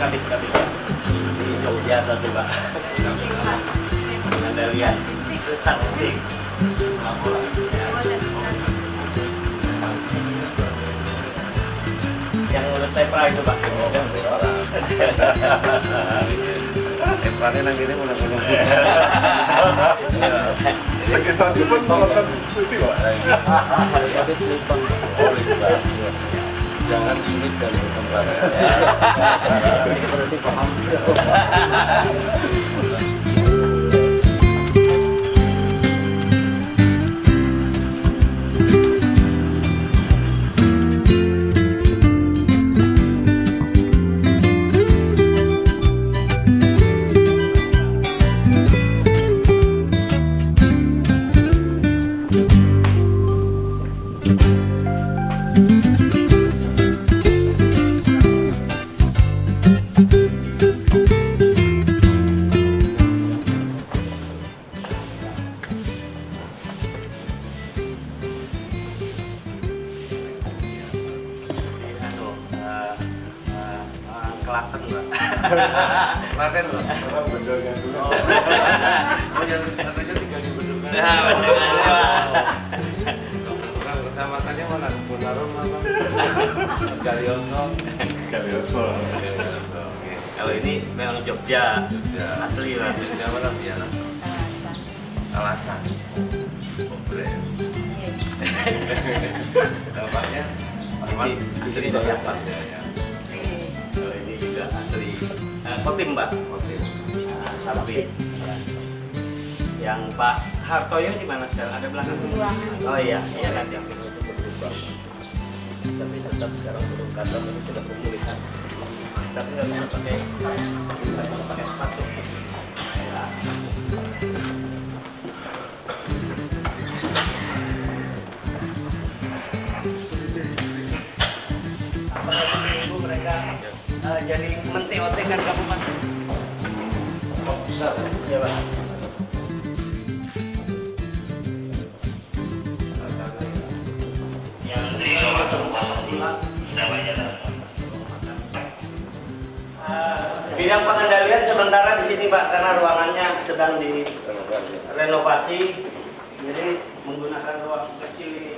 kabit ya. Di Jogja satu Pak. Anda lihat itu cantik. Yang menurut saya pra itu Pak. Template nang kene ngono-ngono. Sekitar pun nonton putih Pak. Jangan sulit dari tempat. Berarti paham. Klaten Pak. Klaten loh. Orang benernya dulu. Oh yang katanya tinggal di Bendungan. Nah, Bendungan Pak. Orang kecamatannya mana? Bonarum apa? Galioso. Galioso. Kalau ini memang Jogja. Jogja. Asli Pak. Jogja mana biar? Alasan. Komplain. Bapaknya Asli banyak Pak. Ya. Kalau ini juga asli Kotim Mbak. Kotim. Sapi. Yang Pak Hartoyo di mana sekarang? Ada belakang? Oh iya, iya kan yang itu berubah. Tapi tetap sekarang belum kantor ini sudah pemulihan. Tapi nggak bisa pakai sepatu. Ya. Ibu mereka jadi menteri OT kan kabupaten. Oh, besar. Ya Pak. Bidang pengendalian sementara di sini Pak karena ruangannya sedang direnovasi, jadi menggunakan ruang kecil ini.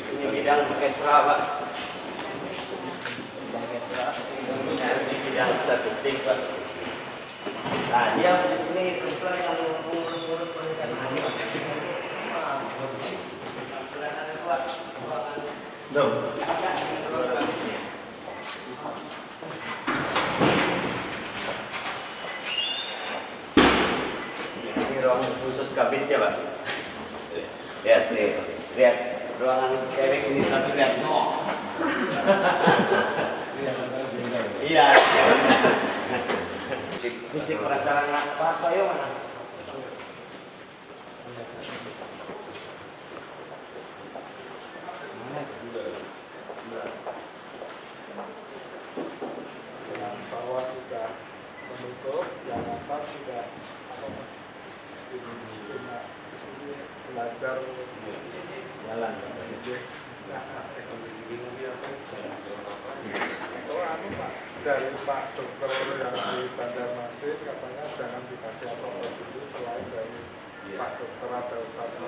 Ini bidang orkestra Pak. Bidang orkestra. Ini bidang statistik Pak. Nah dia ini kebetulan yang mengurus pendidikan ini. Dong. Ini ruang khusus kabinnya Pak. Lihat nih, lihat ruangan kayak gini tapi lihat no. Iya. Fisik prasarana apa ya mana? Yang bawah sudah menutup, yang atas sudah belajar Jalan. Oh anu Pak, dari Pak Dokter yang di Banjarmasin katanya jangan dikasih apa-apa dulu selain dari Pak Dokter ada Ustadz.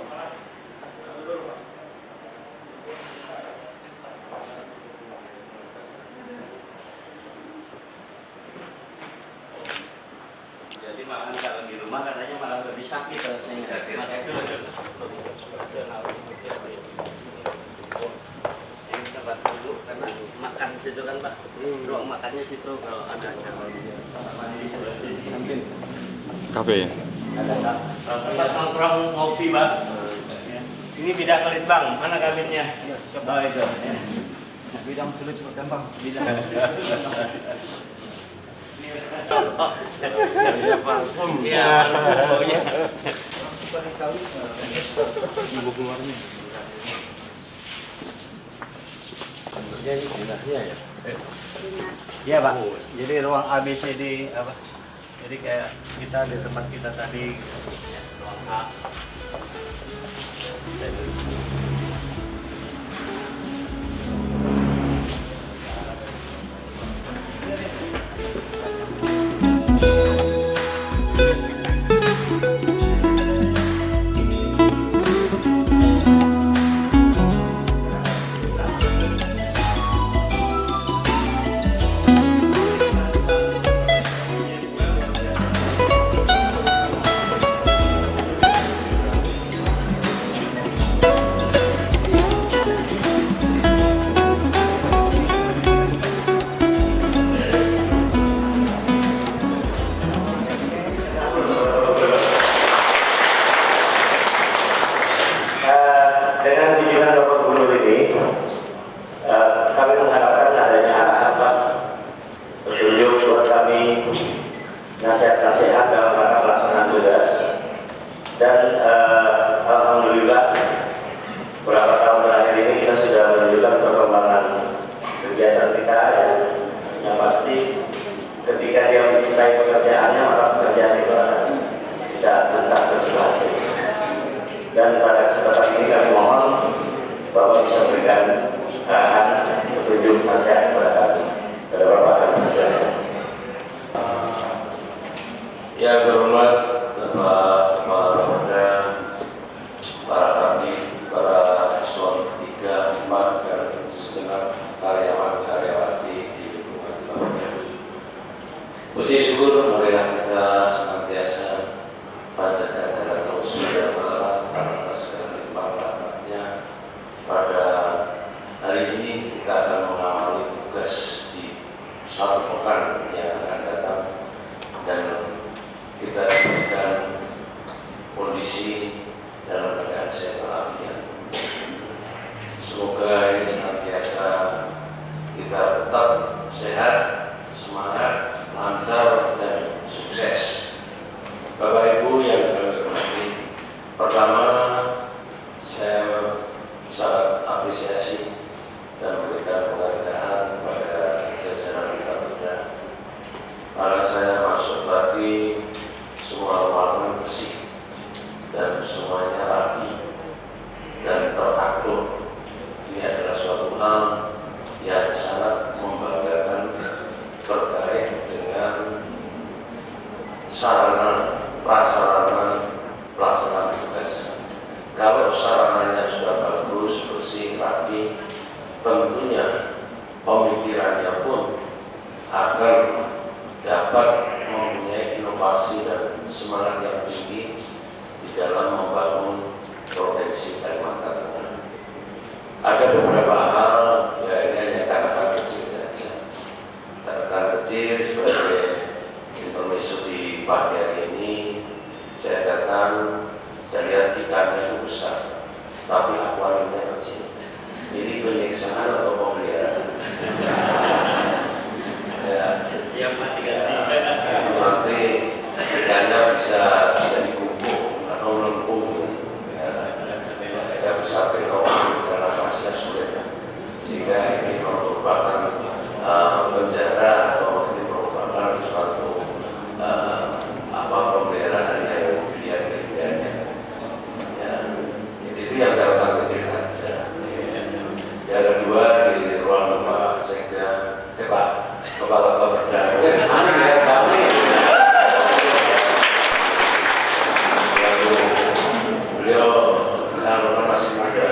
Jadi makan kalau di rumah katanya malah lebih sakit kalau saya sakit. Makanya itu lebih yang tempat duduk karena makan situ kan Pak. Ruang makannya situ kalau ada di sebelah sini. Kafe ya? Ada tempat nongkrong ngopi Pak. Ini bidang litbang, mana kabinnya? Oh itu. Bidang sulit seperti apa? Bidang. Iya parfum. Iya, parfumnya. Ibu keluarnya. Jadi bidangnya ya. Iya Pak. Jadi ruang ABCD apa? Jadi kayak kita di tempat kita tadi, ya, ruang A. kunjungan Bapak Gubernur ini, kami mengharapkan adanya arahan Pak, petunjuk buat kami, nasihat-nasihat dalam rangka pelaksanaan tugas. Dan alhamdulillah beberapa tahun terakhir ini kita sudah menunjukkan perkembangan kegiatan kita ya. Yang pasti ketika dia mencintai pekerjaannya, maka pekerjaan itu akan bisa tuntas dan berhasil. Dan pada kesempatan ini kami mohon Bapak bisa berikan arahan, petunjuk, nasihat kepada kami, kepada Bapak dan Presiden. Yang berhormat Bapak Kepala Bapeda, para kami, para eselon 3, 4, dan segenap karyawan-karyawati di lingkungan Bapeda. Puji syukur marilah kita senantiasa panjatkan dan terus berdoa atas kelimpahan rahmat-Nya. Pada hari ini kita akan mengawali tugas di satu pekan yang akan datang, dan kita diberikan kondisi dalam keadaan sehat walafiat. Semoga ini senantiasa kita tetap sehat, semangat, lancar, dan sukses. Bapak Ibu yang kami hormati, pertama saya sangat apresiasi dan memberikan penghargaan kepada jajaran Bapeda. Karena saya masuk tadi, semua ruangan bersih dan semuanya rapi dan teratur. Ini adalah suatu hal yang sangat membanggakan terkait dengan sarana prasarana pelaksanaan tugas. Kalau sarananya sudah bagus, bersih, rapi, tentunya pemikirannya pun akan dapat mempunyai inovasi dan semangat yang tinggi di dalam membangun provinsi Kalimantan Tengah. Ada beberapa hal, ya ini hanya catatan kecil saja. Catatan kecil sebagai intermezzo di pagi hari ini, saya datang, saya lihat ikannya itu besar, tapi akuariumnya kecil. Ini penyiksaan atau pemeliharaan? Yang mati ganti. Nanti ikannya bisa jadi kumpul atau melengkung, ya bisa berkembang dalam masa sulit, sehingga ini merupakan penjara atau ini merupakan suatu pemeliharaan yang dilihat-lihatnya. Ya, itu yang catatan kecil saja. Yang kedua, di ruang Pak Sekda, Pak Kepala Bapeda, aneh ya kami. Beliau masih muda.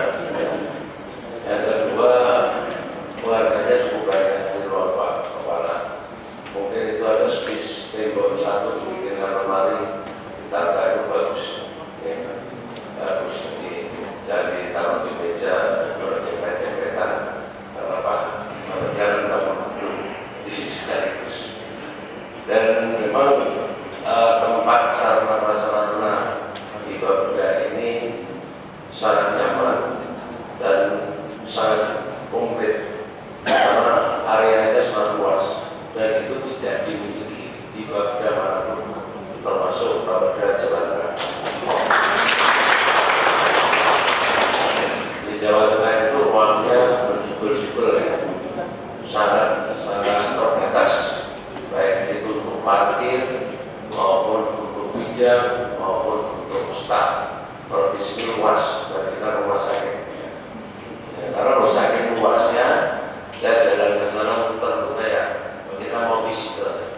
Yang kedua, keluarganya cukup banyak di luar Pak Kepala. Mungkin itu ada space tembok satu dibikinkan lemari, tangga itu bagus, ya. Bagus jadi taruh di meja berdebat-debatan karena Pak Bapeda bangun belum di sisi sekaligus. Dan memang tempat sarana-prasarana di Bapeda ini sangat nyaman dan sangat komplit karena areanya sangat luas dan itu tidak dimiliki di Bapeda manapun, termasuk Bapeda Jawa Tengah. Di Jawa Tengah itu ruangnya berjubel-jubel ya, sangat terbatas, baik itu untuk parkir maupun untuk pinjam maupun untuk staf. Kalau di sini luas, dan kita rumah sakit. Ya, karena rumah sakit luasnya, saya jalan ke sana tentu saya kita mau visitor.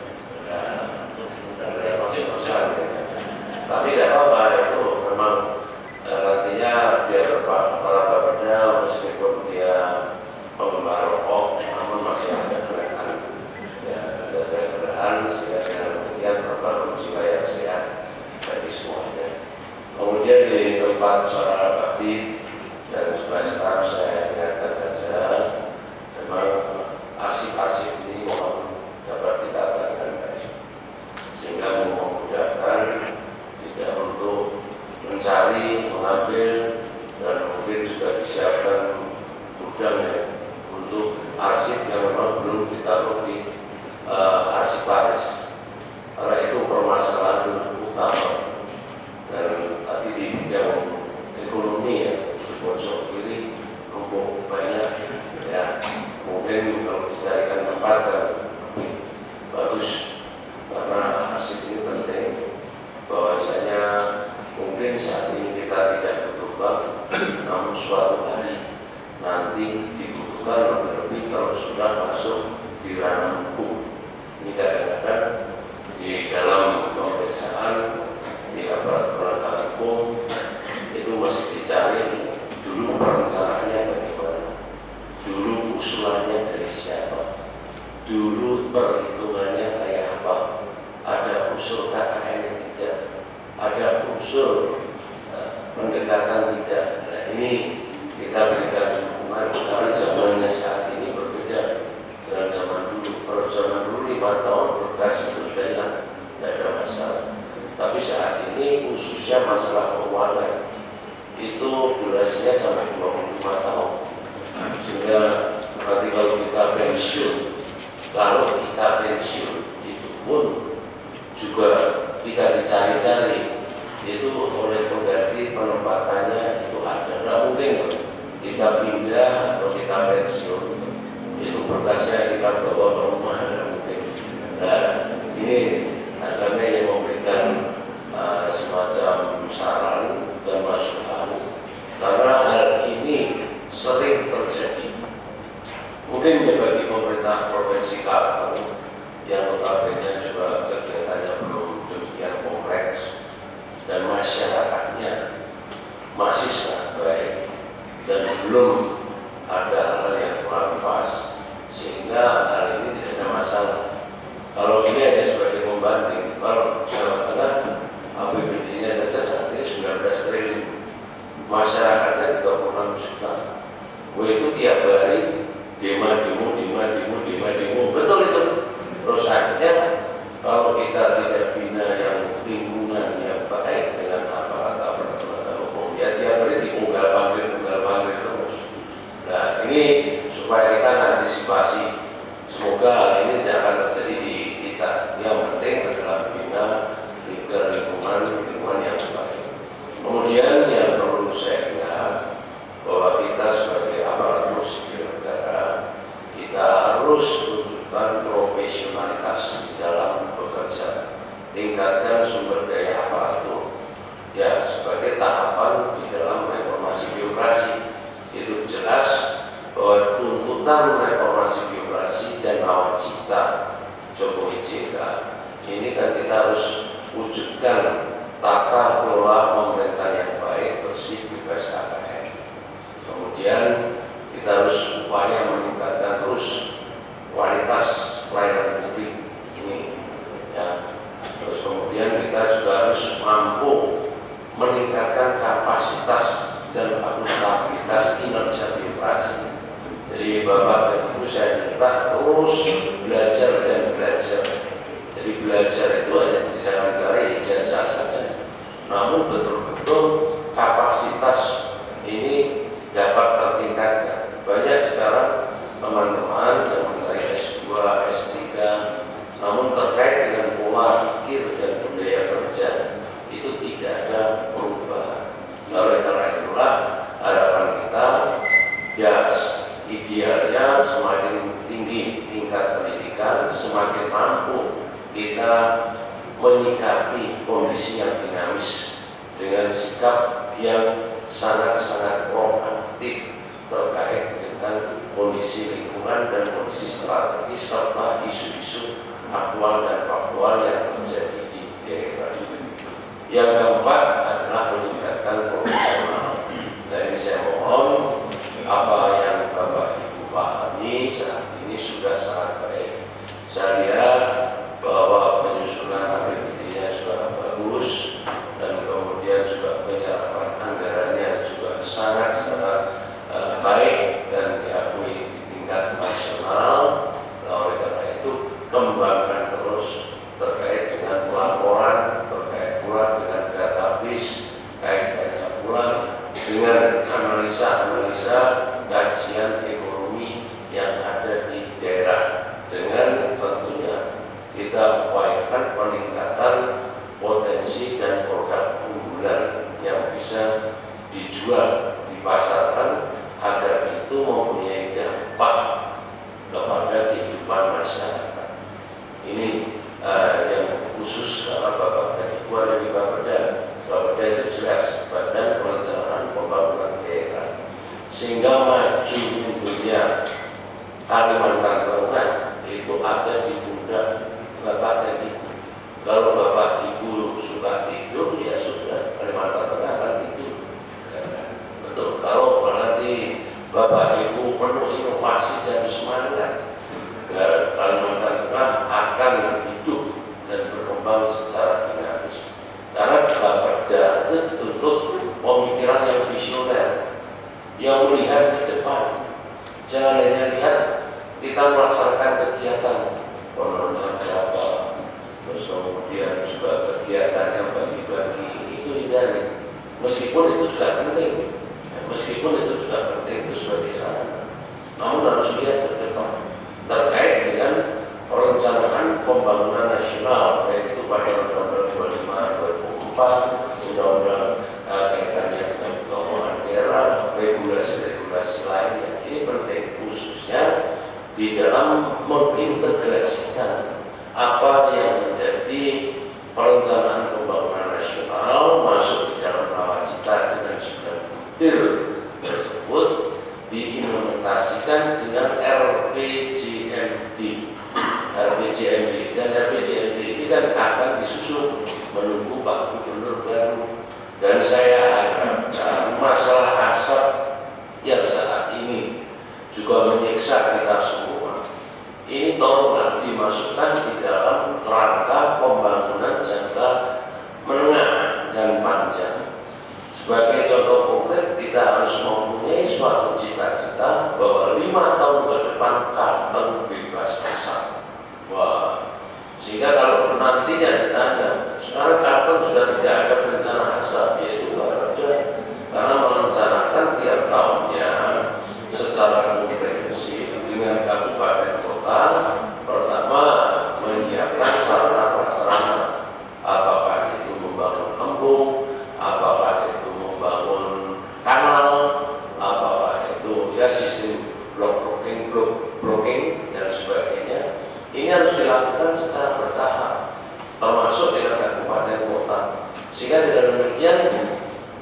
Tapi tidak apa-apa, itu memang nantinya biar Pak Kepala Bapeda meskipun dia penggemar rokok, namun masih ada gerakan, ya ada gerakan sehingga dengan demikian terbangun jiwa yang sehat bagi semuanya. Kemudian di tempat para bakti dan juga staf saya ingatkan saja, memang arsip-arsip ini mohon dapat ditata dengan baik, sehingga memudahkan tidak untuk mencari, mengambil, dan mungkin juga disiapkan mungkin kalau dicarikan tempat dan lebih bagus, karena arsip ini penting. Bahwasanya mungkin saat ini kita tidak butuh bank, namun suatu hari nanti dibutuhkan lebih-lebih kalau sudah masuk di ranah hukum. Ini kadang-kadang di dalam pemeriksaan di aparat penegak hukum itu masih dicari dulu perencanaannya bagaimana, dulu usulannya dari siapa, dulu perhitungannya kayak apa, ada usul KKN yang tidak, ada usul pendekatan tidak. Nah, ini kita berikan dukungan karena zamannya saat ini berbeda dengan zaman dulu. Kalau zaman dulu 5 tahun berkas itu sudah hilang, tidak ada masalah. Tapi saat ini khususnya masalah keuangan itu durasinya sampai 25 tahun. Sehingga nanti kalau kita pensiun itu pun juga kita dicari-cari itu oleh pengganti penempatannya itu ada. Nggak mungkin kita pindah atau kita pensiun itu berkasnya kita bawa ke rumah, nggak mungkin. Nah, ini agaknya yang memberikan semacam saran dan masukan, karena hal ini sering terjadi. Mungkin bagi pemerintah provinsi Kalteng yang notabene juga kegiatannya belum demikian kompleks dan masyarakatnya masih sangat baik dan belum ada hal yang kurang pas, sehingga hal ini tidak ada masalah. Kalau ini hanya sebagai pembanding, kalau Jawa Tengah APBD-nya saja saat ini 19 triliun, masyarakatnya 36 juta. Itu tiap hari demo, betul itu. Terus akhirnya kalau kita tidak bina yang lingkungan yang baik dengan aparat penegak hukum, ya tiap hari diunggal panggil terus. Nah, ini supaya kita antisipasi, semoga hal ini tidak akan terjadi di kita. Yang penting adalah bina lingkungan yang baik. Kemudian yang perlu saya ingat bahwa kita sebagai aparatur sipil negara, kita harus wujudkan profesionalitas di dalam bekerja, tingkatkan sumber daya aparatur. Ya, sebagai tahapan di dalam reformasi birokrasi, itu jelas bahwa tuntutan reformasi birokrasi dan nawacita Jokowi JK ini kan kita harus wujudkan tata kelola pemerintahan yang baik, bersih, bebas KKN. Kemudian kita harus upaya meningkatkan terus kualitas pelayanan publik ini. Ya. Terus kemudian kita juga harus mampu meningkatkan kapasitas dan akuntabilitas kinerja birokrasi. Jadi Bapak dan Ibu saya minta terus belajar dan belajar. Jadi belajar itu hanya jangan cari ijazah saja, namun betul-betul kapasitas ini dapat tertingkatkan. Banyak sekarang teman-teman yang mencari S2, S3, namun terkait dengan pola pikir dan budaya kerja itu tidak ada perubahan. Oleh karena itulah harapan kita ya idealnya semakin tinggi tingkat pendidikan, semakin mampu kita menyikapi kondisi yang dinamis dengan sikap yang sangat-sangat proaktif terkait dengan kondisi lingkungan dan kondisi strategis serta isu-isu aktual dan faktual yang terjadi di daerah. Yang keempat adalah meningkatkan profesional. Nah, ini saya mohon apa yang Bapak Ibu pahami saat ini sudah sangat baik. Saya lihat bahwa penyusunan APBD-nya sudah bagus dan kemudian juga penyerapan anggarannya juga sangat-sangat baik dan diakui di tingkat nasional. Nah, oleh karena itu kembangkan terus terkait dengan pelaporan, terkait pula dengan data Kalimantan Tengah itu ada di pundak Bapak dan Ibu. Kalau Bapak Ibu suka tidur, ya sudah, Kalimantan Tengah akan tidur. Ya, betul. Kalau nanti Bapak Ibu penuh inovasi dan semangat, ya, Kalimantan Tengah akan hidup dan berkembang secara dinamis. Karena Bapeda itu tuntut pemikiran yang visioner, yang melihat ke depan. Jangan hanya lihat kita melaksanakan kegiatan penonton berapa, terus kemudian juga kegiatan yang bagi-bagi, itu hindari. Meskipun itu juga penting, itu sebagai sarana. Namun harus lihat ke depan terkait dengan perencanaan pembangunan nasional, baik itu pada Undang-Undang 25 2004, Undang-Undang kaitannya dengan keuangan daerah, regulasi-regulasi lainnya. Ini penting khususnya di dalam mengintegrasikan apa yang menjadi perencanaan pembangunan nasional masuk di dalam nawacita dengan 9 butir tersebut diimplementasikan dengan RPJMD. Dan RPJMD ini kan akan disusun menunggu Pak Gubernur baru. Dan saya harapkan masalah asap yang saat ini juga menyiksa kita semua, ini tolonglah dimasukkan di dalam kerangka pembangunan jangka menengah dan panjang. Sebagai contoh konkret, kita harus mempunyai suatu cita-cita bahwa 5 tahun ke depan Kalteng bebas asap. Wah, sehingga kalau nantinya ditanya, sekarang Kalteng sudah tidak ada bencana asap, yaitu ada, karena merencanakan tiap tahunnya secara komprehensif dengan kabupaten kota. Pertama, menyiapkan sarana prasarana, apakah itu membangun embung, apakah itu membangun kanal, apakah itu ya sistem blocking dan sebagainya. Ini harus dilakukan secara bertahap, termasuk dengan kabupaten kota. Sehingga dengan demikian,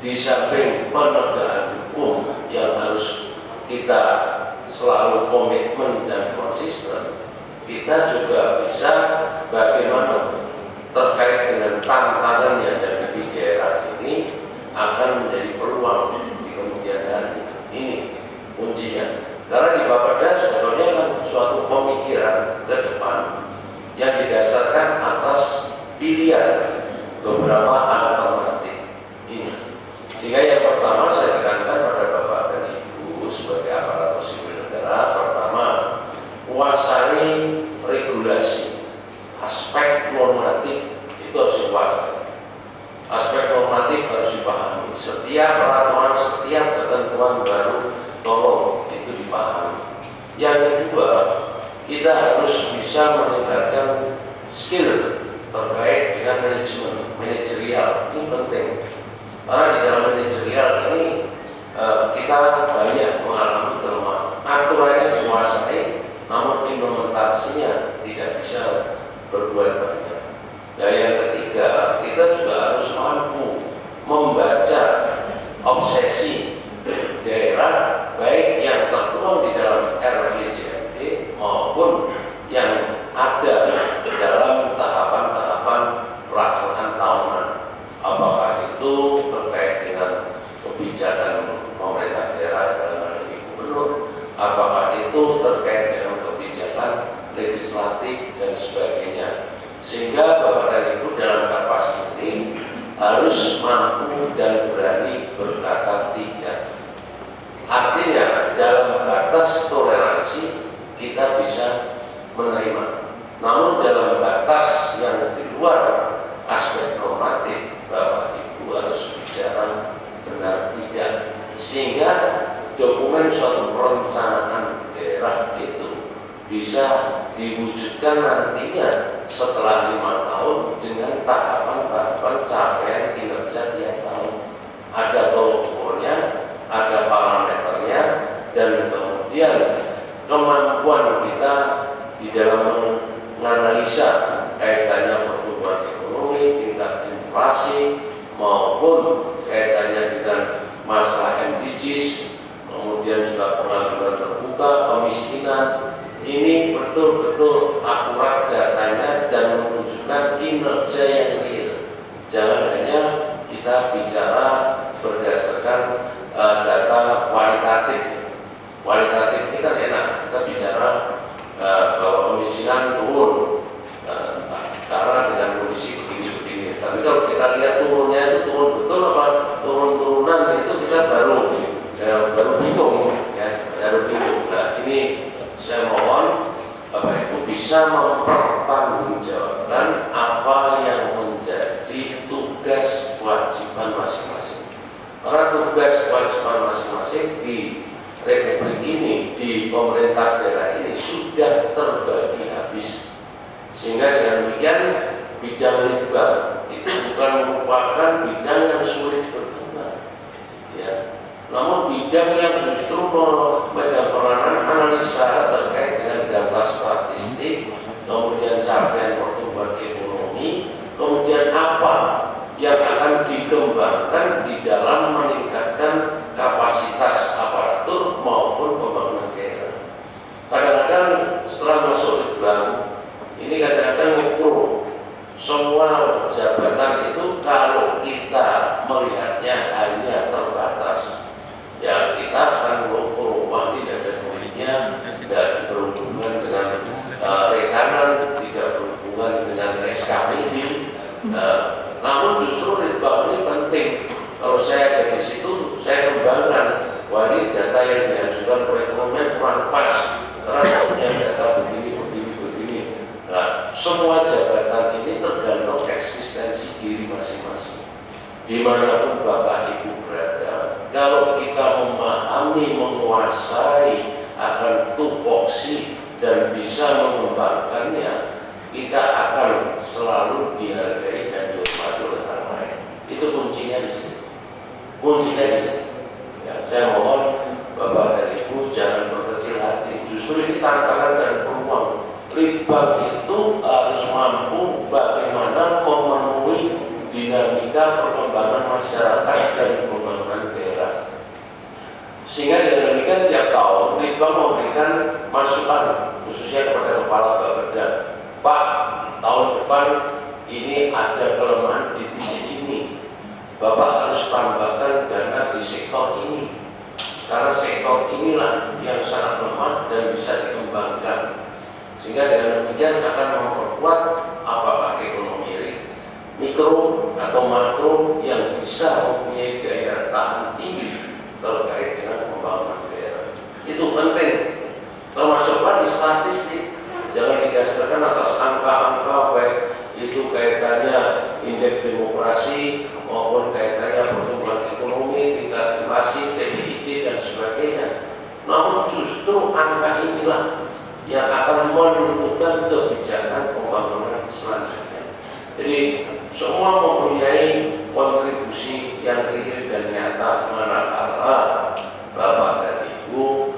di samping penegakan hukum yang harus kita selalu komitmen dan konsisten, kita juga bisa bagaimana terkait dengan tantangan yang ada di daerah ini akan menjadi peluang di kemudian hari. Ini kuncinya. Karena di Bapeda sebetulnya kan suatu pemikiran ke depan yang didasarkan atas pilihan beberapa alternatif ini. Sehingga yang pertama saya tekankan pada Bapak dan Ibu sebagai aparatur sipil negara, pertama, kuasai regulasi, aspek normatif itu harus dikuasai. Aspek normatif harus dipahami. Setiap peraturan, setiap ketentuan baru tolong itu dipahami. Yang kedua, kita harus bisa meningkatkan skill terkait dengan manajemen, manajerial. Ini penting. Karena di dalam manajerial ini kita banyak mengalami kelemahan. Aturannya dikuasai, namun implementasinya tidak bisa berbuat banyak. Dan yang ketiga, kita juga harus mampu membaca obsesi daerah, baik yang tertuang di dalam RPJMD maupun yang ada dalam tahapan-tahapan pelaksanaan tahunan. Apakah itu terkait dengan kebijakan pemerintah daerah dalam hal ini gubernur, apakah itu terkait dengan kebijakan legislatif dan sebagainya. Sehingga Bapak dan Ibu dalam kapasitas ini harus mampu dan berani berkata tidak. Artinya dalam batas toleransi kita bisa menerima, namun dalam batas yang di luar aspek normatif Bapak Ibu harus bicara benar tidak, sehingga dokumen suatu perencanaan daerah itu bisa diwujudkan nantinya setelah 5 tahun dengan tahapan-tahapan capaian kinerja tiap tahun. Ada tolok ukurnya, ada parameternya, dan kemudian kemampuan kita di dalam menganalisa kaitannya pertumbuhan ekonomi, tingkat inflasi, maupun kaitannya dengan masalah MDGs, kemudian juga pengangguran terbuka, kemiskinan, Kualitatif ini kan enak, kita bicara bahwa kemiskinan turun karena dengan kondisi begini-begini. Tapi kalau kita lihat turunnya itu turun betul apa turun-turunan itu kita baru bingung ya, baru bingung. Nah ini saya mohon Bapak Ibu bisa mempertanggungjawabkan apa yang menjadi tugas kewajiban masing-masing. Karena tugas kewajiban masing-masing di Republik ini, di pemerintah daerah ini sudah terbagi habis. Sehingga dengan demikian bidang litbang itu bukan merupakan bidang yang sulit berkembang, ya. Namun bidang yang justru memegang peranan analisa terkait dengan data statistik, kemudian capaian pertumbuhan ekonomi, kemudian apa yang akan dikembangkan di dalam meningkatkan kapasitas aparatur maupun pembangunan daerah. Kadang-kadang setelah masuk litbang ini kadang-kadang ngukur semua jabatan itu kalau kita melihatnya hanya terbatas, ya kita akan mengukur wah tidak ada duitnya, tidak berhubungan dengan rekanan, tidak berhubungan dengan SKPD. Namun justru litbang ini penting. Kalau saya ada di situ, saya kembangkan. Wah ini data yang diajukan perekonomian kurang pas, karena punya data begini. Nah, semua jabatan ini tergantung eksistensi diri masing-masing. Dimanapun Bapak Ibu berada, kalau kita memahami, menguasai akan tupoksi dan bisa mengembangkannya, kita akan selalu dihargai dan dihormati oleh orang lain. Itu kuncinya di sini. Kuncinya di sini. Ya, saya mohon Bapak dan Ibu jangan berkecil hati. Justru ini tantangan dan peluang. Litbang itu harus mampu bagaimana memenuhi dinamika perkembangan masyarakat dan pembangunan daerah. Sehingga dengan demikian tiap tahun Litbang memberikan masukan khususnya kepada kepala Bapeda. Pak, tahun depan ini ada kelemahan di titik ini. Bapak harus tambahkan dana di sektor ini. Karena sektor inilah yang sangat lemah dan bisa dikembangkan. Sehingga dengan demikian akan memperkuat apakah ekonomi mikro atau makro yang bisa mempunyai daya tahan tinggi terkait dengan pembangunan daerah. Itu penting, termasuk di statistik. Jangan didasarkan atas angka-angka baik itu kaitannya indeks demokrasi maupun kaitannya pertumbuhan ekonomi, tingkat inflasi, PDB dan sebagainya. Namun justru angka inilah yang akan menentukan kebijakan pembangunan selanjutnya. Jadi semua mempunyai kontribusi yang real dan nyata manakala Bapak dan Ibu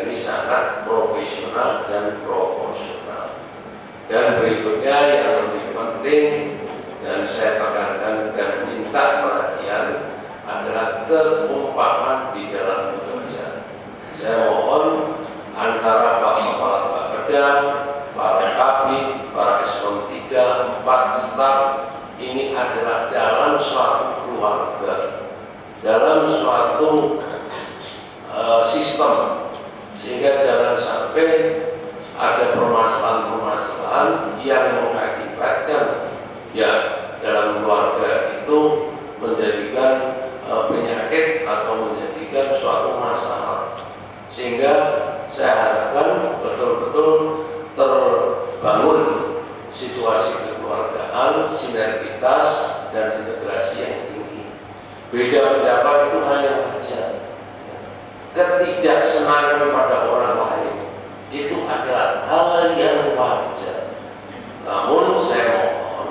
ini sangat profesional dan proporsional. Dan berikutnya yang lebih penting dan saya tekankan dan minta perhatian adalah kekompakan di dalam bekerja. Saya mohon antara Pak Kepala Bapeda, para Kabid, para Eselon 3, 4 staf ini adalah dalam suatu keluarga, dalam suatu sistem, sehingga jangan sampai ada permasalahan-permasalahan yang mengakibatkan ya dalam keluarga itu menjadikan penyakit atau menjadikan suatu masalah, sehingga saya harapkan betul-betul terbangun situasi kekeluargaan, sinergitas dan integrasi yang tinggi. Beda pendapat itu hal yang wajar. Ketidaksenangan pada orang lain itu adalah hal yang wajar. Namun saya mohon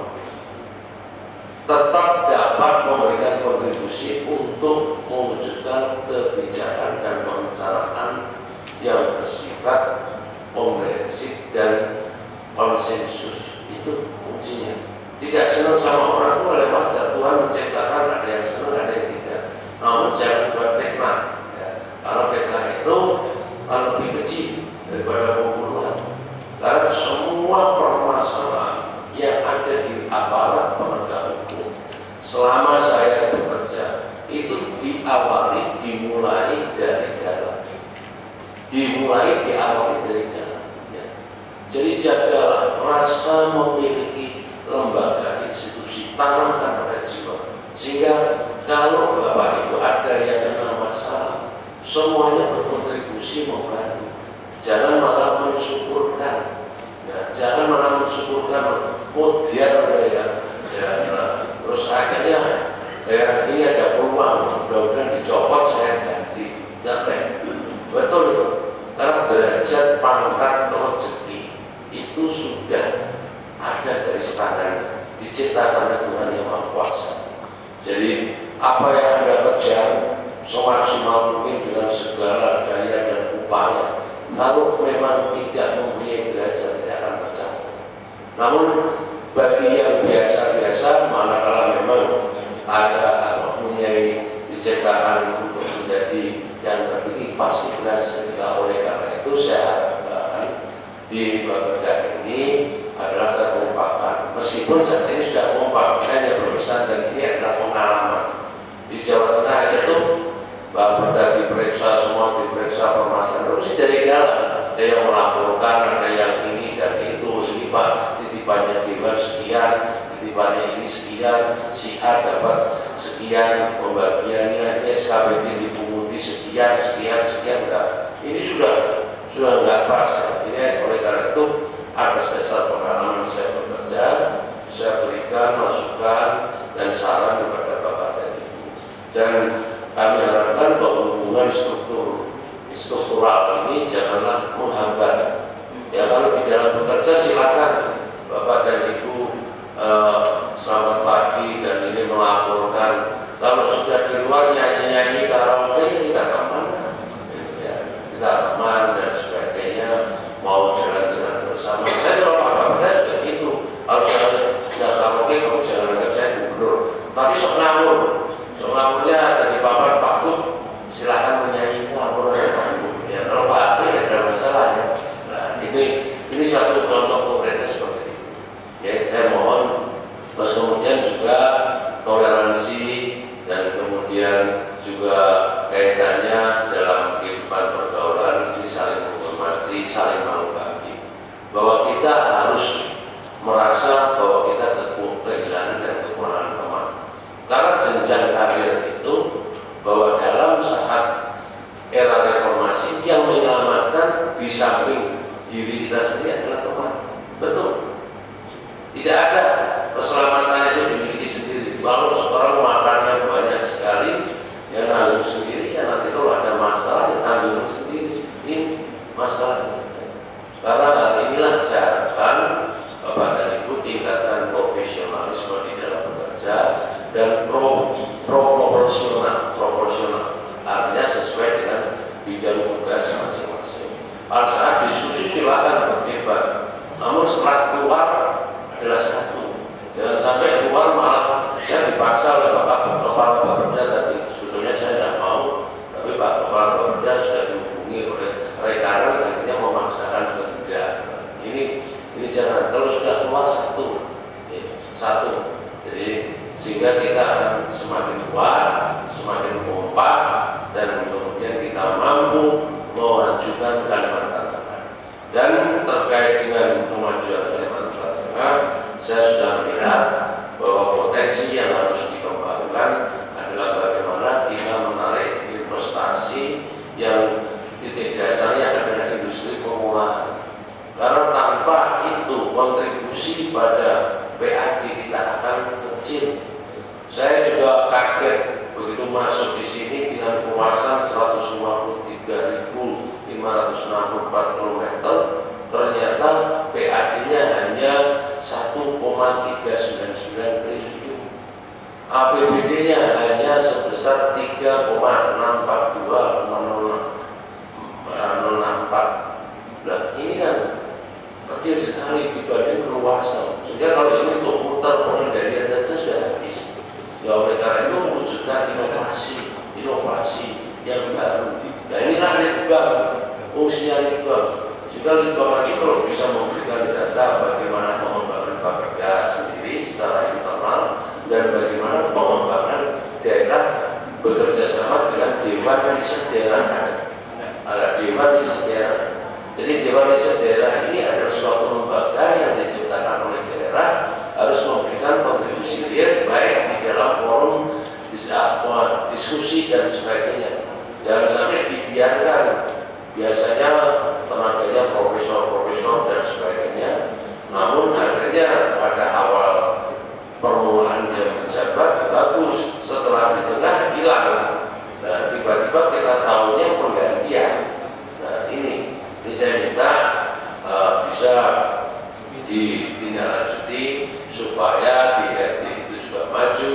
tetap dapat memberikan kontribusi untuk mewujudkan kebijakan dan perencanaan yang bersifat komprehensif dan konsensus. Itu kuncinya. Tidak senang sama orang itu oleh wajar. Tuhan menciptakan ada yang senang, ada yang tidak. Namun jangan buat fitnah. Ya. Kalau fitnah itu lebih kecil daripada pembunuhan. Karena semua permasalahan yang ada di aparat penegak hukum selama saya bekerja itu dimulai dari dalam. dimulai diawali dari dalam. Ya. Jadi jagalah rasa memiliki lembaga institusi, tanamkan pada jiwa, sehingga kalau Bapak Ibu ada yang kena masalah, semuanya berkontribusi membantu. Jangan malah mensyukurkan, ya, jangan malah mensyukurkan kemudian terus akhirnya ini ada peluang, mudah-mudahan dicopot saya ganti, nggak betul itu, karena derajat pangkat rezeki itu sudah ada dari standar diciptakan Tuhan Yang Maha Kuasa. Jadi apa yang Anda kejar semaksimal mungkin dengan segala daya dan upaya, kalau memang tidak mempunyai derajat tidak akan tercapai. Namun bagi yang biasa-biasa, manakala memang ada mempunyai diciptakan untuk menjadi yang tertinggi, pasti berhasil. Oleh karena itu saya harapkan di Bapak ini adalah kekompakan. Meskipun saat ini sudah kompak, saya hanya berpesan dan ini adalah pengalaman. Di Jawa Tengah itu Bapak diperiksa, semua diperiksa permasalahan terus dari dalam. Ada yang melaporkan, ada yang ini dan itu, ini Pak titipannya Dewan sekian, titipannya ini sekian, si A dapat sekian, pembagiannya SKPD dipunguti sekian, enggak. Ini sudah enggak pas. Ini oleh karena itu atas dasar pengalaman saya bekerja, saya berikan masukan dan saran kepada Bapak dan Ibu. Dan kami harapkan bahwa hubungan struktural ini janganlah menghambat. Ya, kalau di dalam bekerja silakan Bapak dan Ibu selamat pagi dan ini melaporkan. Kalau sudah di luar nyanyi-nyanyi karaoke kita kemana? Ya, kita aman dan sebagainya. Mau jalan-jalan bersama. Saya selalu Bapak juga itu. Kalau saya sudah karaoke, kamu jangan anggap saya gubernur. Tapi sok ngawurnya dari Bapak Pak Bud, silakan menyanyi ngawur Pak Bud. Ya, kalau Pak Bud tidak ada masalah ya. Nah, ini satu contoh konkretnya seperti itu. Ya, saya mohon terus kemudian juga toleransi dan kemudian juga kaitannya dalam kehidupan pergaulan ini saling menghormati, saling melengkapi. Bahwa kita harus merasa bahwa kita kehilangan dan kekurangan teman. Karena jenjang karir itu bahwa dalam saat era reformasi yang menyelamatkan di samping diri kita sendiri adalah teman. Betul. Tidak ada keselamatan itu dimiliki sendiri. Kalau seorang makannya banyak sekali, ya nanggung sendiri, ya nanti kalau ada masalah ya tanggung sendiri. Ini masalahnya. Karena hal inilah saya harapkan Bapak dan Ibu tingkatkan profesionalisme di dalam bekerja dan proporsional, artinya sesuai dengan bidang tugas masing-masing. Pada saat diskusi silakan berdebat, namun setelah keluar adalah satu. Jangan sampai keluar malah saya dipaksa oleh Bapak Perda tadi. Sebetulnya saya tidak mau, tapi Pak Kepala Perda sudah dihubungi oleh rekanan akhirnya memaksakan kerja. Ini jangan. Kalau sudah keluar satu. Jadi sehingga kita akan semakin kuat, semakin kompak, dan kemudian kita mampu memajukan Kalimantan Tengah. Dan terkait dengan kemajuan Kalimantan Tengah, saya sudah melihat bahwa potensi yang harus dikembangkan adalah bagaimana kita menarik investasi yang titik dasarnya adalah industri pengolahan. Karena tanpa itu kontribusi pada PAD kita akan kecil. Saya juga kaget begitu masuk di sini dengan luasan 153.564 km, ternyata PAD-nya hanya 1,399 triliun. APBD-nya hanya sebesar 3,642,064. Nah, ini kan kecil sekali dibanding luasan. Sehingga kalau ini untuk muter pengendalian saja sudah habis. Ya, oleh karena itu mewujudkan inovasi yang baru. Nah, inilah litbang, fungsinya litbang. Jika litbang lagi kalau bisa memberikan data bagaimana pengembangan Bapeda sendiri secara internal dan bagaimana pengembangan daerah bekerja sama dengan Dewan Riset Daerah. Ada Dewan Riset Daerah. Jadi Dewan Riset Daerah ini adalah suatu lembaga yang diciptakan oleh daerah, harus memberikan kontribusi real baik di dalam forum diskusi dan sebagainya. Jangan sampai dibiarkan, biasanya tenaganya profesor-profesor dan sebagainya, namun akhirnya pada awal permulaan dia menjabat bagus, setelah di tengah hilang. Nah, tiba-tiba kita tahunya penggantian. Nah, ini saya minta bisa ditindaklanjuti supaya di RT itu juga maju,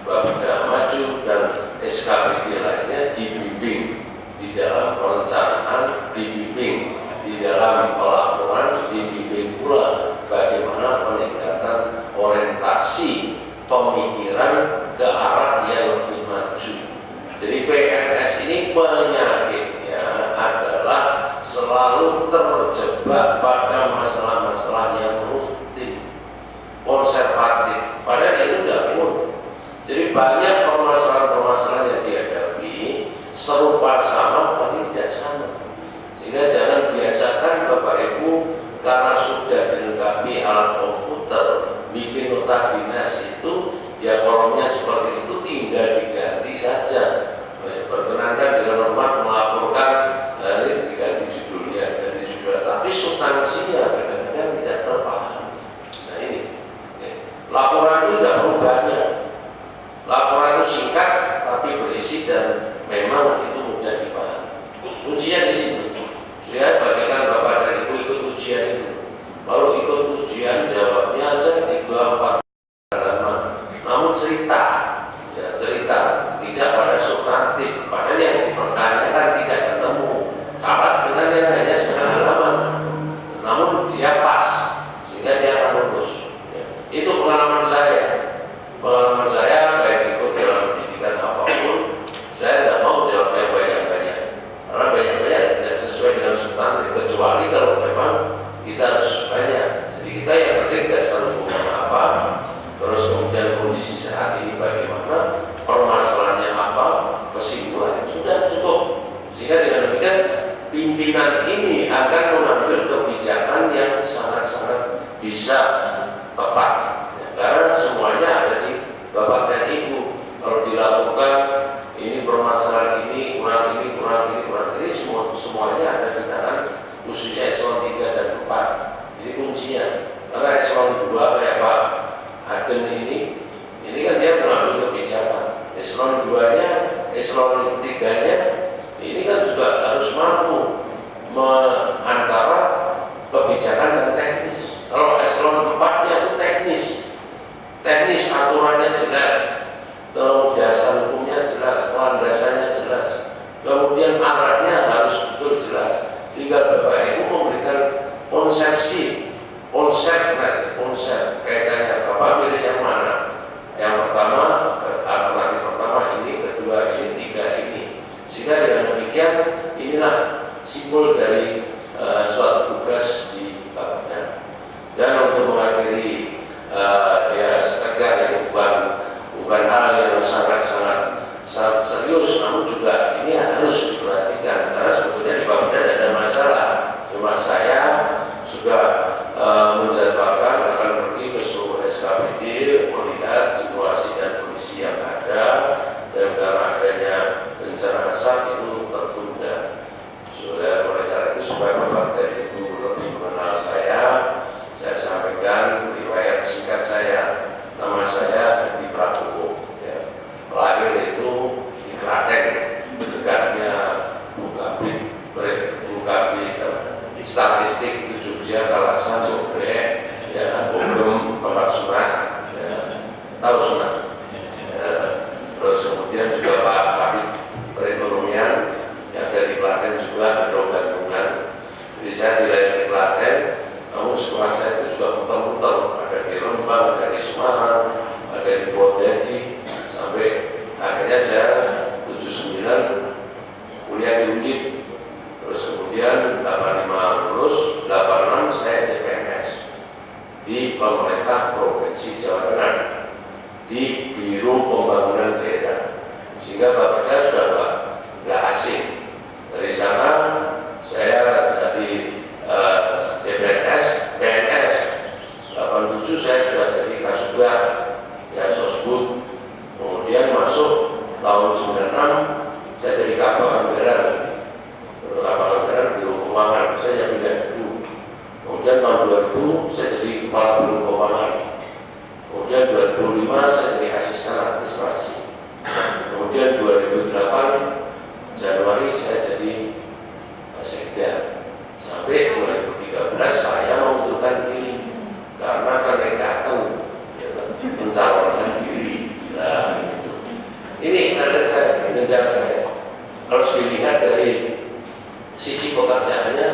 Bapeda maju, dan SKPD lainnya dibimbing di dalam perencanaan, dibimbing di dalam pelaporan, dibimbing pula bagaimana peningkatan orientasi pemikiran ke arah yang lebih maju. Jadi PNS ini penyakitnya adalah selalu terjebak pada masalah-masalah yang rutin, konservatif, padahal itu tidak mudah. Jadi banyak permasalahan-permasalahan yang dihadapi serupa sama tapi tidak sama. Sehingga jangan biasakan Bapak Ibu karena sudah dilengkapi alat komputer, bikin nota dinas itu, ya kolomnya seperti itu tinggal diganti saja. Perkenankan dengan hormat melaporkan, ini diganti judulnya, ganti judul, tapi substansinya kadang-kadang tidak terpaham. Nah ini, laporan itu tidak perlu banyak. Laporan itu singkat tapi berisi dan memang itu mudah dipahami. Ujian di situ. Lihat bagaimana Bapak dan Ibu ikut ujian itu. Lalu ikut ujian jawabnya aja 3-4 halaman. Namun cerita, ya, cerita tidak pada substantif. Padahal yang dipertanyakan tidak ketemu. Kalah dengan yang hanya setengah halaman. Namun dia pas sehingga dia akan lulus. Ya. Itu pengalaman saya. Pengalaman saya baik ikut dalam pendidikan apapun, saya tidak mau jawabnya banyak-banyak karena banyak-banyak tidak sesuai dengan substantif, kecuali kalau memang kita harus banyak. Jadi kita yang penting dasar hukumnya apa, terus kemudian kondisi saat ini bagaimana, permasalahannya apa, kesimpulan sudah cukup. Sehingga dengan demikian pimpinan ini akan mengambil kebijakan yang sangat-sangat bisa tepat, ya, karena semuanya ada di Bapak dan Ibu. Kalau dilakukan ini permasalahan ini kurang ini semuanya ada di tangan khususnya eselon 3 dan 4. Ini kuncinya. Karena eselon 2 kayak Pak Haden ini kan dia mengambil kebijakan. Eselon 2-nya, eselon 3-nya ini kan juga harus mampu antara kebijakan dan teknis. Kalau eselon 4-nya itu teknis aturannya jelas, lalu dasar hukumnya jelas, landasannya jelas, kemudian arahnya harus betul jelas. Tinggal Bapak Ibu memberikan konsep kaitannya Bapak pilih yang mana. Yang pertama, alternatif pertama ini, kedua ini, tiga ini. Sehingga dengan demikian inilah simbol dari suatu tugas di Bapeda. Dan untuk mengakhiri ya sekedar ini bukan hal yang sangat serius, namun juga ini harus diperhatikan karena sebetulnya di Bapeda tidak ada masalah. Cuma saya juga menjadwalkan akan pergi ke seluruh SKPD melihat situasi dan kondisi yang ada, dan karena adanya bencana asap itu tertunda. Sudah oleh karena itu supaya Bapak dan Ibu lebih mengenal saya sampaikan riwayat singkat saya. Nama saya Hadi Prabowo, ya. Lahir itu di Klaten, dekatnya Bukabit, statistik itu Jogja, Kalasan, Bobrek, ya, Bogem, tempat sunat, ya, tahu sunat. Ya. Terus kemudian juga Pak Kabit Perekonomian yang dari Klaten juga ada gabungan. Jadi saya dilahirkan di Klaten. Namun sekolah saya itu juga muter-muter, ada di Rembang, ada di Semarang, ada di Purwodaji, sampai akhirnya saya 79 kuliah di UNIP, terus kemudian 85 lulus, 86 saya CPNS di pemerintah Provinsi Jawa Tengah di Biro Pembangunan Daerah, sehingga Bapeda sudah nggak asing. Dari sana 2000 saya jadi kepala biro keuangan. Kemudian 2005 saya jadi asisten administrasi. Kemudian 2008 Januari saya jadi sekda. Sampai 2013 saya mengundurkan diri karena kedekatan mencalonkan diri. Nah, itu. Ini karir saya, jenjang saya. Kalau dilihat dari sisi pekerjaannya,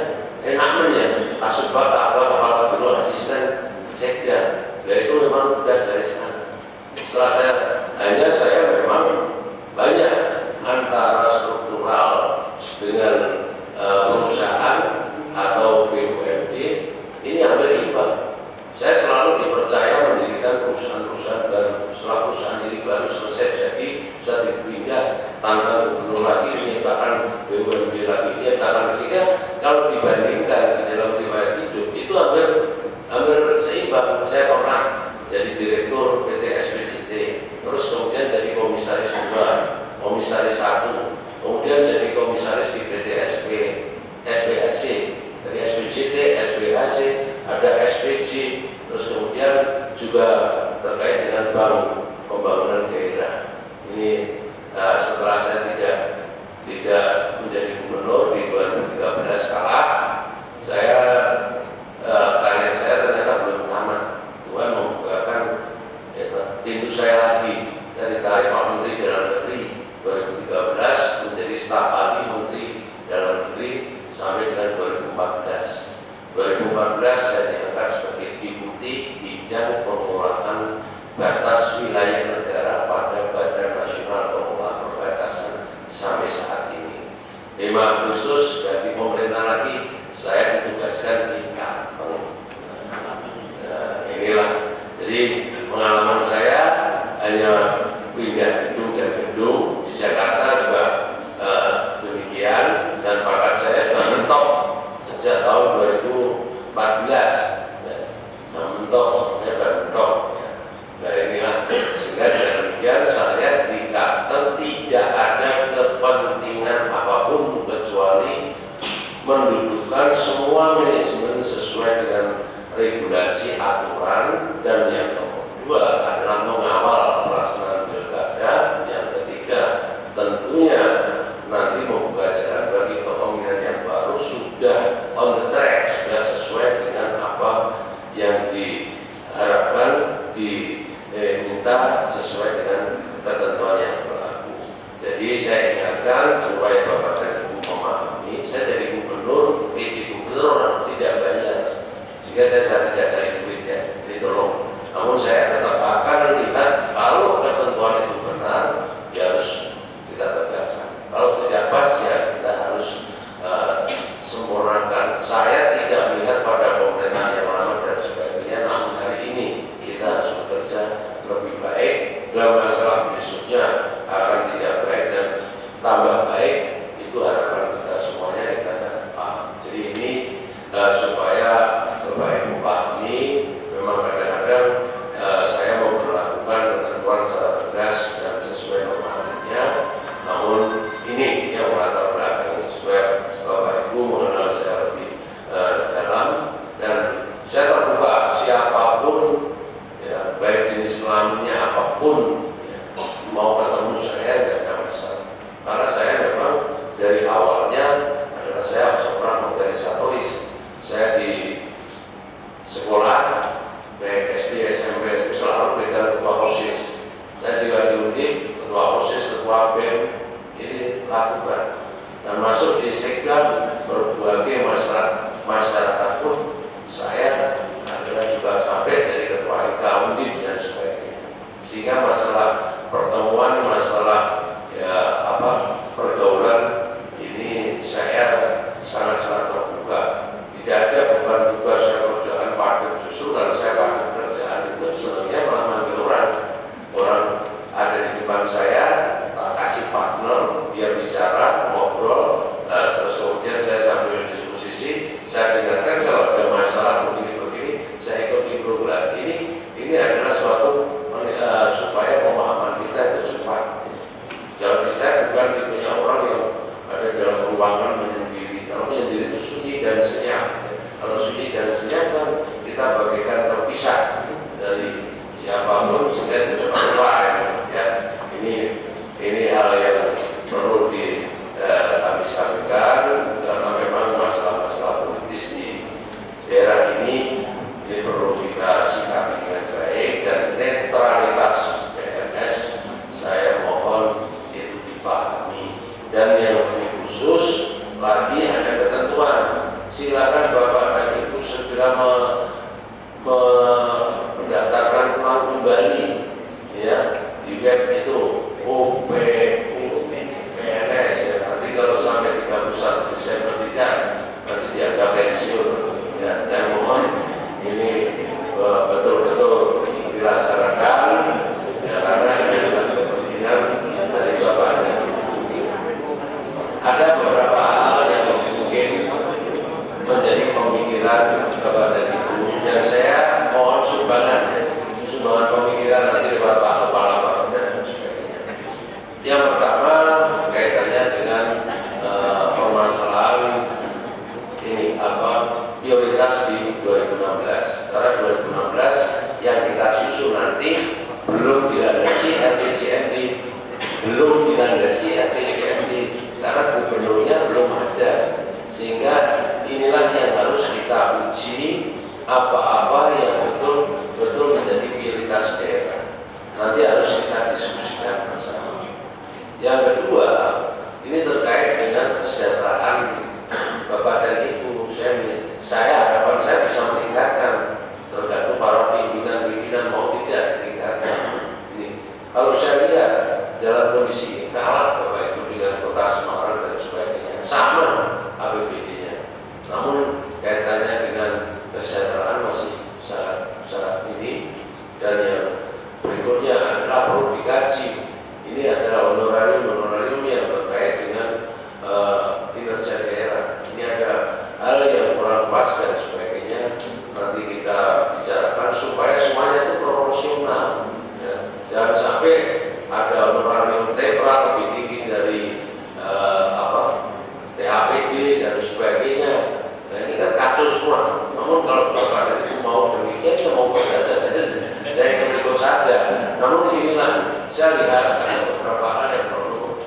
enaknya Kasubag kepala biro asisten sekda. Nah, itu memang sudah dari sana. Setelah saya memang banyak antara struktural dengan perusahaan atau BUMD ini hampir imbang. Saya selalu dipercaya mendirikan perusahaan-perusahaan baru. Setelah perusahaan ini baru selesai jadi bisa dipindah tanpa gubernur lagi, menyatakan BUMD lagi, menyatakan sehingga kalau dibandingkan di dalam riwayat hidup itu hampir seimbang. Saya pernah jadi direktur PT SPCT, terus kemudian jadi komisaris 2, komisaris 1, kemudian jadi komisaris di PT SPHC, dari SPCT, SPHC, ada SPC, terus kemudian juga terkait dengan bank pembangunan daerah. Ini setelah saya tidak menjadi gubernur di 2013 kalah, karir saya ternyata belum tamat. Tuhan membukakan pintu saya lagi. Saya ditarik Pak Menteri Dalam Negeri 2013 menjadi staf ahli Menteri Dalam Negeri sampai dengan 2014. 2014 saya diangkat sebagai Deputi Bidang Pengelolaan Batas Wilayah Negara pada Badan Nasional Pengelolaan Perbatasan sampai saat ini. 5 Agustus dari pemerintah lagi saya ditugaskan di Kalteng. Inilah jadi pengalaman saya hanya pindah gedung dan gedung di Jakarta juga demikian, dan bakat saya sudah mentok sejak tahun 2014. Mentok, saya sudah mentok. Nah inilah sehingga dengan demikian saya di Kalteng tidak ada kepentingan apapun kecuali mendudukkan semua manajemen sesuai dengan regulasi aturan, dan yang kedua adalah mengawal pelaksanaan pilkada. Yang ketiga tentunya nanti membuka jalan bagi kepemimpinan yang baru sudah on the track, sudah sesuai dengan apa yang diharapkan, diminta sesuai dengan ketentuan yang berlaku. Jadi saya ingatkan supaya Bapak dan Ibu memahami, saya jadi gubernur, PJ gubernur orang tidak bayar, jika saya tidak cari duit ya, ditolong. Namun saya tetap akan lihat kalau ketentuan itu benar, ya harus kita tegakkan. Kalau tidak pas ya kita harus sempurnakan. Saya silakan Bapak dan Ibu segera mendaftarkan ulang kembali ya di web itu OPUPNS ya. Nanti kalau sampai 31 Desember tidak, nanti dianggap pensiun. Ya, saya mohon ini betul-betul dilaksanakan ya, karena ini adalah kepentingan dari Bapak dan Ibu. Ada beberapa hal yang mungkin menjadi pemikiran Bapak dan Ibu, dan saya mohon sumbangan pemikiran nanti dari Bapak Kepala Bapak dan sebagainya. Yang pertama kaitannya dengan permasalahan ini prioritas di 2016. Karena 2016 yang kita susun nanti belum dilandasi RPJMD, karena gubernurnya belum ada, sehingga inilah yang harus kita uji apa-apa yang betul-betul menjadi prioritas daerah. Nanti harus kita diskusikan bersama. Yang kedua, ini terkait dengan kesejahteraan Bapak dan Ibu. Saya harapan saya bisa meningkatkan, tergantung para pimpinan mau tidak ditingkatkan. Ini kalau saya lihat dalam kondisi ini kalah Bapak Ibu dengan Kota Semarang dan sebagainya, sama APBD-nya. Namun kaitannya dengan kesejahteraan masih sangat ini. Dan yang berikutnya adalah perlu dikaji. Ini adalah honorarium yang terkait dengan kinerja daerah. Ini ada hal yang kurang pas dan sebagainya. Nanti kita bicarakan supaya semuanya itu proporsional. Ya. Jangan sampai ada honorarium TEPRA lebih tinggi dari THPD dan sebagainya. Nah ini kan kacau semua. Namun kalau Bapak dan Ibu mau demikian, ya mau saja. Saya ikut saja. Namun inilah saya lihat ada beberapa hal yang perlu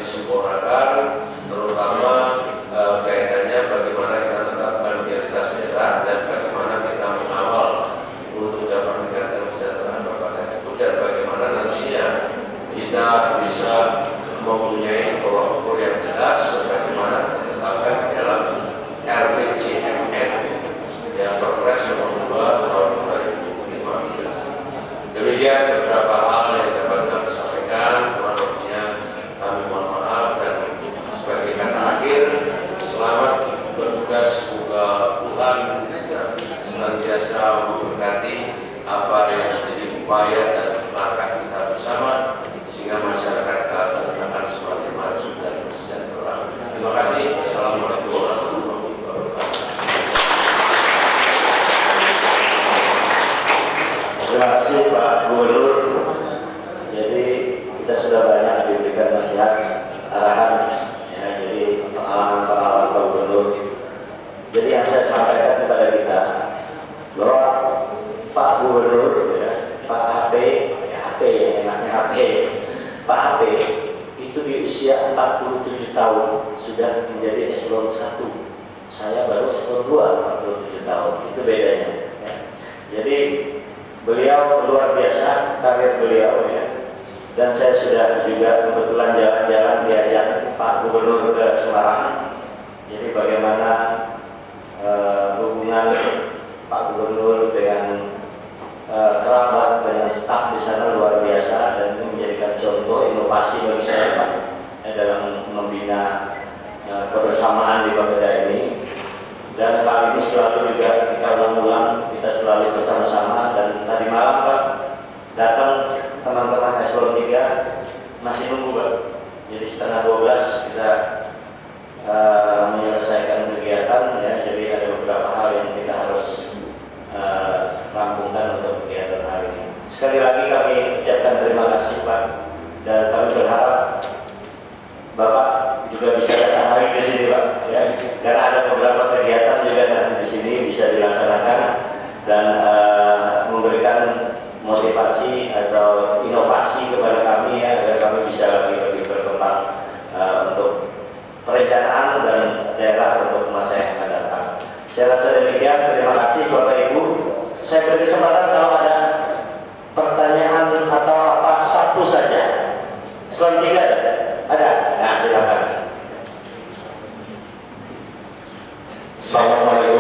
disempurnakan, terutama kaitannya bagaimana kita tetapkan prioritas daerah dan bagaimana kita mengawal untuk dapat meningkatkan kesejahteraan Bapak dan Ibu, dan bagaimana nantinya kita bisa mempunyai tolak ukur yang jelas sebagaimana ditetapkan di dalam RPJMN yang Perpres nomor 2 tahun 2015. Demikian beberapa hal yang dapat kami sampaikan. Kurang lebihnya kami mohon maaf, dan sebagai kata akhir, selamat bertugas. Semoga Tuhan senantiasa memberkati apa yang menjadi upaya dan langkah kita bersama, sehingga masyarakat akan semakin maju dan sejahtera. Terima kasih. Assalamualaikum warahmatullahi wabarakatuh. Terima kasih Pak Gubernur. Jadi kita sudah banyak diberikan nasihat, arahan, ya, jadi pengalaman-pengalaman Pak Gubernur. Jadi yang saya sampaikan kepada kita bahwa Pak Gubernur, ya, Pak HP, enaknya HP, Pak HP itu di usia 47 tahun sudah menjadi eselon 1. Saya baru eselon 2, 47 tahun. Itu bedanya. Ya. Jadi beliau luar biasa karir beliau, ya. Dan saya sudah juga kebetulan jalan-jalan diajak Pak Gubernur ke Semarang. Jadi bagaimana hubungan Pak Gubernur dengan kerabat, dengan staf di sana luar biasa, dan itu menjadikan contoh inovasi bagi saya Pak, dalam membina kebersamaan di Bapeda ini. Dan kali ini selalu juga kita ulang-ulang, kita selalu bersama-sama. Dan tadi malam Pak datang teman-teman eselon 3 masih nunggu Pak. Jadi setengah 12 kita menyelesaikan kegiatan, ya. Jadi ada beberapa hal yang kita harus rampungkan untuk kegiatan hari ini. Sekali lagi kami ucapkan terima kasih Pak, dan kami berharap Bapak juga bisa datang lagi ke sini Pak, ya. Karena ada beberapa kegiatan juga nanti di sini bisa dilaksanakan dan memberikan motivasi atau inovasi kepada kami, ya, agar kami bisa lebih berkembang untuk perencanaan dan daerah untuk masa yang akan datang. Saya rasa demikian. Terima kasih Bapak Ibu. Saya beri kesempatan kalau ada pertanyaan atau apa, satu saja. Eselon 3 ada? Nah, silakan. Assalamualaikum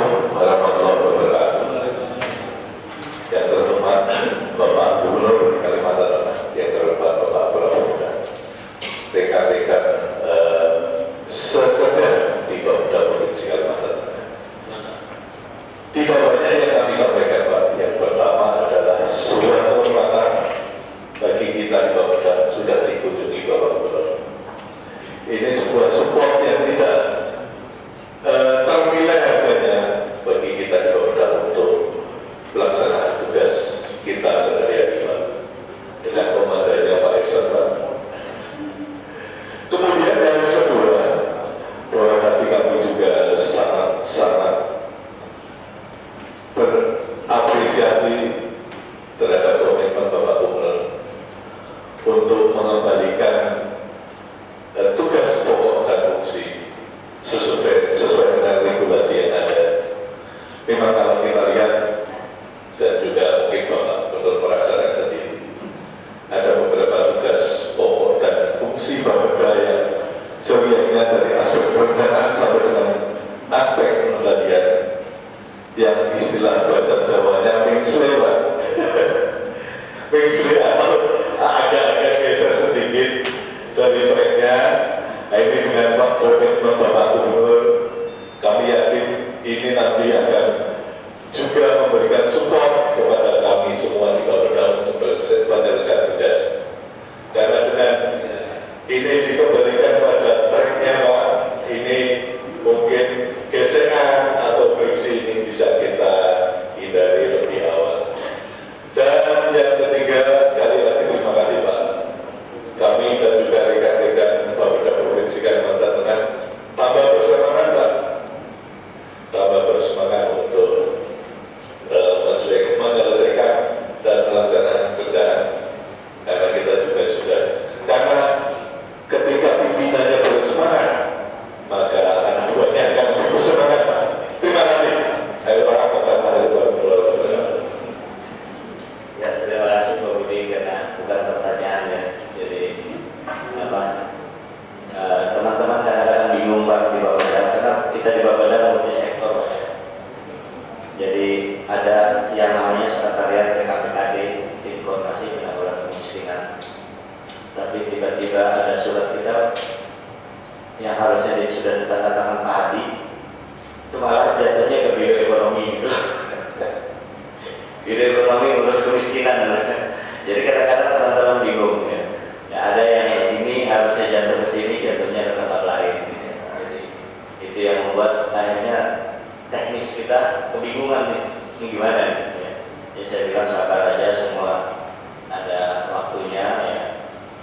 Tidak banyak yang kami sampaikan, Pak. Yang pertama adalah sebuah kehormatan bagi kita di Bapeda sudah dikunjungi Bapak Gubernur. Ini sebuah support yang tidak ternilai harganya bagi kita di Bapeda untuk pelaksanaan tugas kita sehari-hari, Pak. Dengan komandannya Pak Ekson, Pak. Kemudian yang kedua, bahwa hati kami juga sangat berapresiasi terhadap komitmen Bapak Gubernur untuk mengembalikan tugas pokok dan fungsi sesuai dengan regulasi yang ada. Memang kalau kita lihat dan juga mungkin Bapak Gubernur merasakan sendiri, ada beberapa tugas pokok dan fungsi Bapeda yang sebenarnya dari aspek perencanaan sampai dengan aspek pengendalian yang istilah bahasa Jawanya mengsle, Pak. Mengsle atau agak-agak geser sedikit dari tracknya. Ini dengan komitmen Bapak Gubernur, kami yakin ini nanti akan juga memberikan support kepada kami semua di Bapeda untuk penyelesaian tugas. Karena dengan ini dikembalikan pada tracknya, Pak, ini mungkin gesekan atau friksi ini bisa kita hindari lebih awal. Dan yang ketiga, sekali lagi terima kasih, Pak. Kami dan juga rekan-rekan Bapeda Provinsi Kalimantan Tengah tambah bersemangat, Pak. Tambah bersemangat untuk menyelesaikan dan melaksanakan kerjaan. Karena kita juga sudah, karena ketika pimpinannya bersemangat, maka anak buahnya akan bersemangat, Pak. Terima kasih. Ayo Pak, wassalamualaikum warahmatullahi wabarakatuh. Ya, terima kasih Pak Budi, karena bukan pertanyaan ya. Jadi apa? Teman-teman kadang-kadang bingung Pak di Bapeda, karena kita di Bapeda multi sektor, Pak. Jadi ada yang namanya sekretariat TKPKD, Tim Koordinasi Penanggulangan Kemiskinan. Tapi tiba-tiba ada surat kita yang harusnya sudah ditandatangan Pak Hadi, itu malah jatuhnya ke bioekonomi gitu. Bioekonomi ngurus kemiskinan. Jadi kadang-kadang teman-teman bingung ya. Ya, ada yang ini harusnya jatuh ke sini, jatuhnya ke tempat lain. Ya. Jadi itu yang membuat akhirnya teknis kita kebingungan nih, ini gimana nih? Ya. Jadi saya bilang sabar aja, semua ada waktunya ya.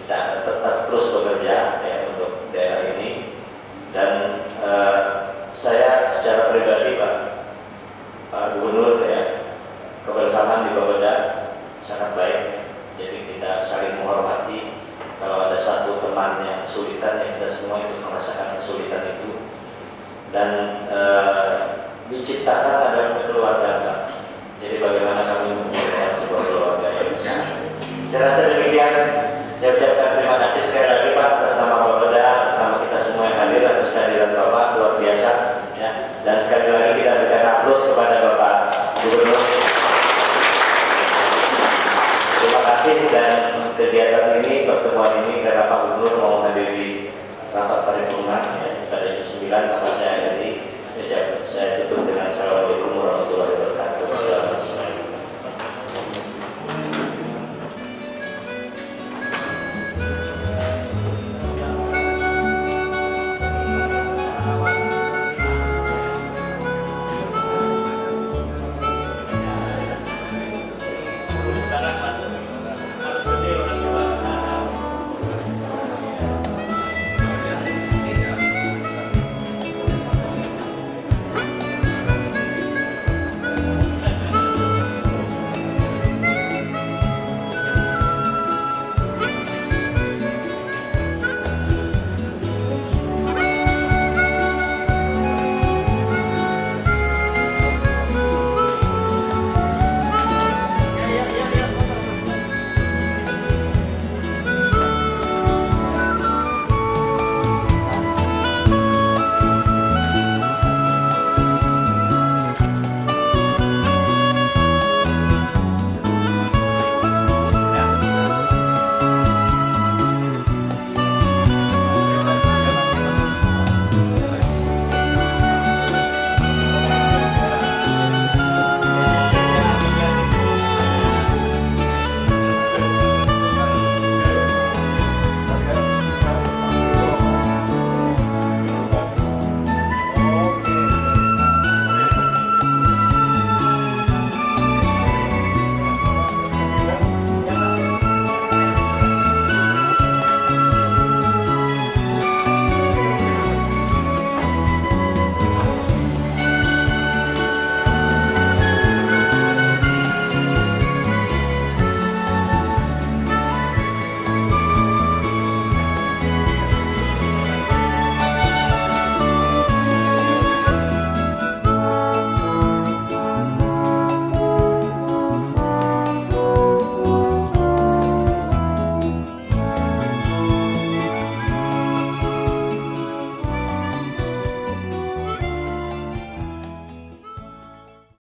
Kita akan tetap terus bekerja ya untuk daerah ini. Dan saya secara pribadi Pak Gubernur ya, kebersamaan di Bapeda sangat baik. Jadi kita saling menghormati. Kalau ada satu teman yang kesulitan, ya kita semua itu merasakan kesulitan itu. Dan diciptakan adalah kekeluargaan. Jadi bagaimana kami membuat sebuah keluarga yang besar. Saya rasa demikian. Saya ucapkan terima kasih sekali lagi Pak atas nama Bapeda, atas nama kita semua yang hadir, atas kehadiran Bapak luar biasa ya. Dan sekali lagi kita berikan aplaus kepada Bapak Gubernur. Terima kasih, dan kegiatan ini, pertemuan ini karena Pak Gubernur mau menghadiri rapat paripurna ya, pada jam 9, maka saya